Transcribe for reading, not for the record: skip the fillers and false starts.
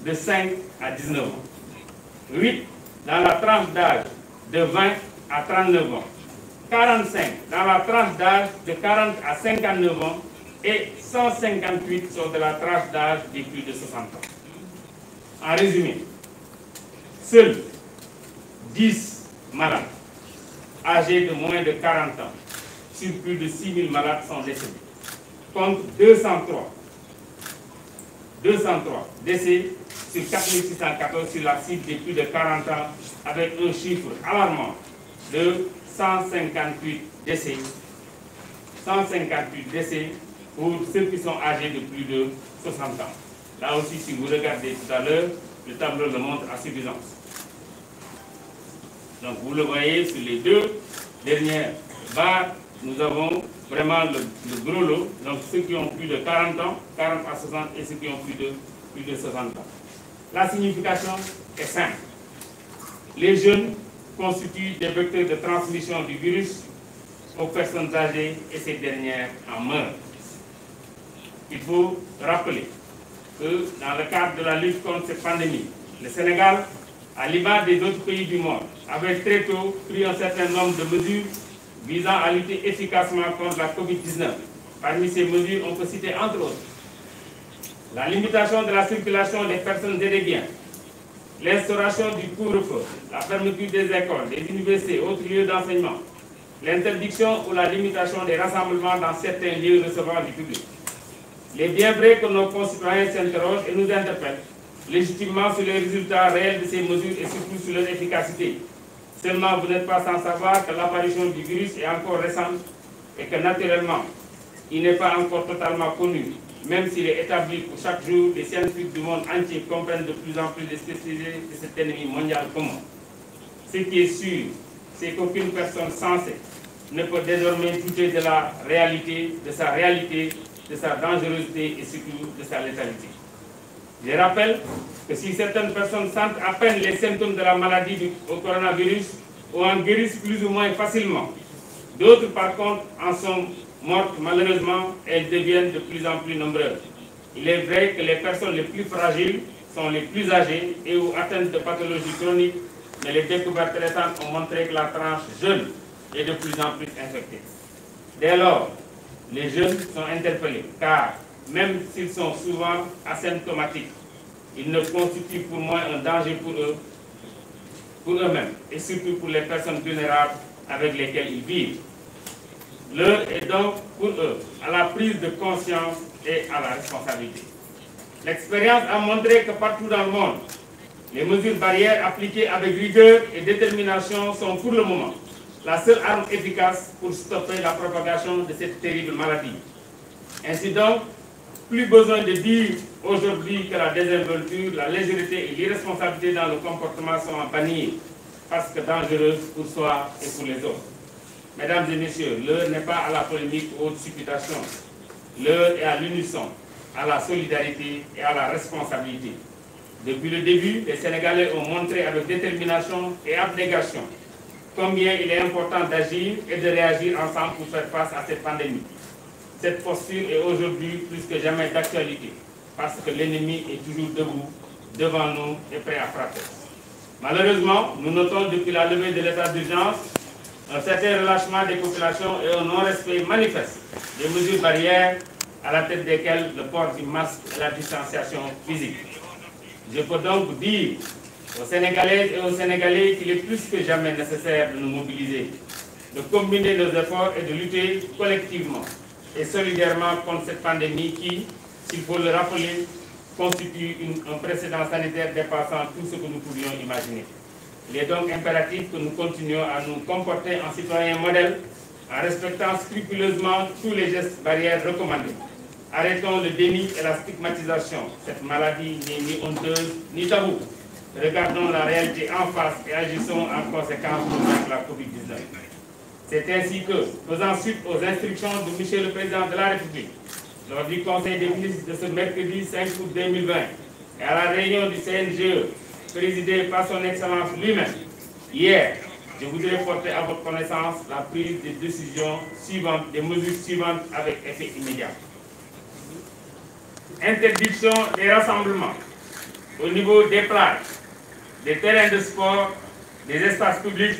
de 5 à 19 ans. 8 dans la tranche d'âge de 20 à 39 ans. 45 dans la tranche d'âge de 40 à 59 ans et 158 sont de la tranche d'âge de plus de 60 ans. En résumé, seuls 10 malades âgés de moins de 40 ans sur plus de 6 000 malades sont décédés, contre 203 décès sur 4 614 sur la cible de plus de 40 ans, avec un chiffre alarmant de 158 décès pour ceux qui sont âgés de plus de 60 ans. Là aussi, si vous regardez tout à l'heure, le tableau le montre à suffisance. Donc vous le voyez sur les deux dernières barres, nous avons vraiment le gros lot, donc ceux qui ont plus de 40 ans, 40 à 60 et ceux qui ont plus de 60 ans. La signification est simple. Les jeunes constituent des vecteurs de transmission du virus aux personnes âgées et ces dernières en meurent. Il faut rappeler que dans le cadre de la lutte contre cette pandémie, le Sénégal, à l'image des autres pays du monde, avait très tôt pris un certain nombre de mesures visant à lutter efficacement contre la COVID-19. Parmi ces mesures, on peut citer entre autres la limitation de la circulation des personnes et des biens, l'instauration du couvre-feu, la fermeture des écoles, des universités et autres lieux d'enseignement, l'interdiction ou la limitation des rassemblements dans certains lieux recevant du public. Il est bien vrai que nos concitoyens s'interrogent et nous interpellent légitimement sur les résultats réels de ces mesures et surtout sur leur efficacité. Seulement, vous n'êtes pas sans savoir que l'apparition du virus est encore récente et que naturellement, il n'est pas encore totalement connu, même s'il est établi que chaque jour, les scientifiques du monde entier comprennent de plus en plus les spécificités de cet ennemi mondial commun. Ce qui est sûr, c'est qu'aucune personne sensée ne peut désormais douter de la réalité, de sa dangerosité et surtout de sa létalité. Je rappelle que si certaines personnes sentent à peine les symptômes de la maladie au coronavirus ou en guérissent plus ou moins facilement, d'autres par contre en sont mortes malheureusement et elles deviennent de plus en plus nombreuses. Il est vrai que les personnes les plus fragiles sont les plus âgées et ou atteintes de pathologies chroniques, mais les découvertes récentes ont montré que la tranche jeune est de plus en plus infectée. Dès lors, les jeunes sont interpellés car même s'ils sont souvent asymptomatiques, ils ne constituent pour moi un danger pour eux-mêmes et surtout pour les personnes vulnérables avec lesquelles ils vivent. L'heure est donc pour eux à la prise de conscience et à la responsabilité. L'expérience a montré que partout dans le monde, les mesures barrières appliquées avec rigueur et détermination sont pour le moment la seule arme efficace pour stopper la propagation de cette terrible maladie. Ainsi donc, plus besoin de dire aujourd'hui que la désinvolture, la légèreté et l'irresponsabilité dans le comportement sont à bannir parce que dangereuses pour soi et pour les autres. Mesdames et messieurs, l'heure n'est pas à la polémique ou aux supputations. L'heure est à l'unisson, à la solidarité et à la responsabilité. Depuis le début, les Sénégalais ont montré avec détermination et abnégation combien il est important d'agir et de réagir ensemble pour faire face à cette pandémie. Cette posture est aujourd'hui plus que jamais d'actualité, parce que l'ennemi est toujours debout, devant nous et prêt à frapper. Malheureusement, nous notons depuis la levée de l'état d'urgence un certain relâchement des populations et un non-respect manifeste des mesures barrières, à la tête desquelles le port du masque et la distanciation physique. Je peux donc dire aux Sénégalaises et aux Sénégalais qu'il est plus que jamais nécessaire de nous mobiliser, de combiner nos efforts et de lutter collectivement et solidairement contre cette pandémie qui, s'il faut le rappeler, constitue un précédent sanitaire dépassant tout ce que nous pouvions imaginer. Il est donc impératif que nous continuions à nous comporter en citoyens modèles, en respectant scrupuleusement tous les gestes barrières recommandés. Arrêtons le déni et la stigmatisation. Cette maladie n'est ni honteuse ni tabou. Regardons la réalité en face et agissons en conséquence pour vaincre la COVID-19. C'est ainsi que, faisant suite aux instructions de M. le Président de la République, lors du Conseil des ministres de ce mercredi 5 août 2020, et à la réunion du CNGE, présidée par son Excellence lui-même, hier, je voudrais porter à votre connaissance la prise des décisions suivantes, des mesures suivantes avec effet immédiat. Interdiction des rassemblements, au niveau des plages, des terrains de sport, des espaces publics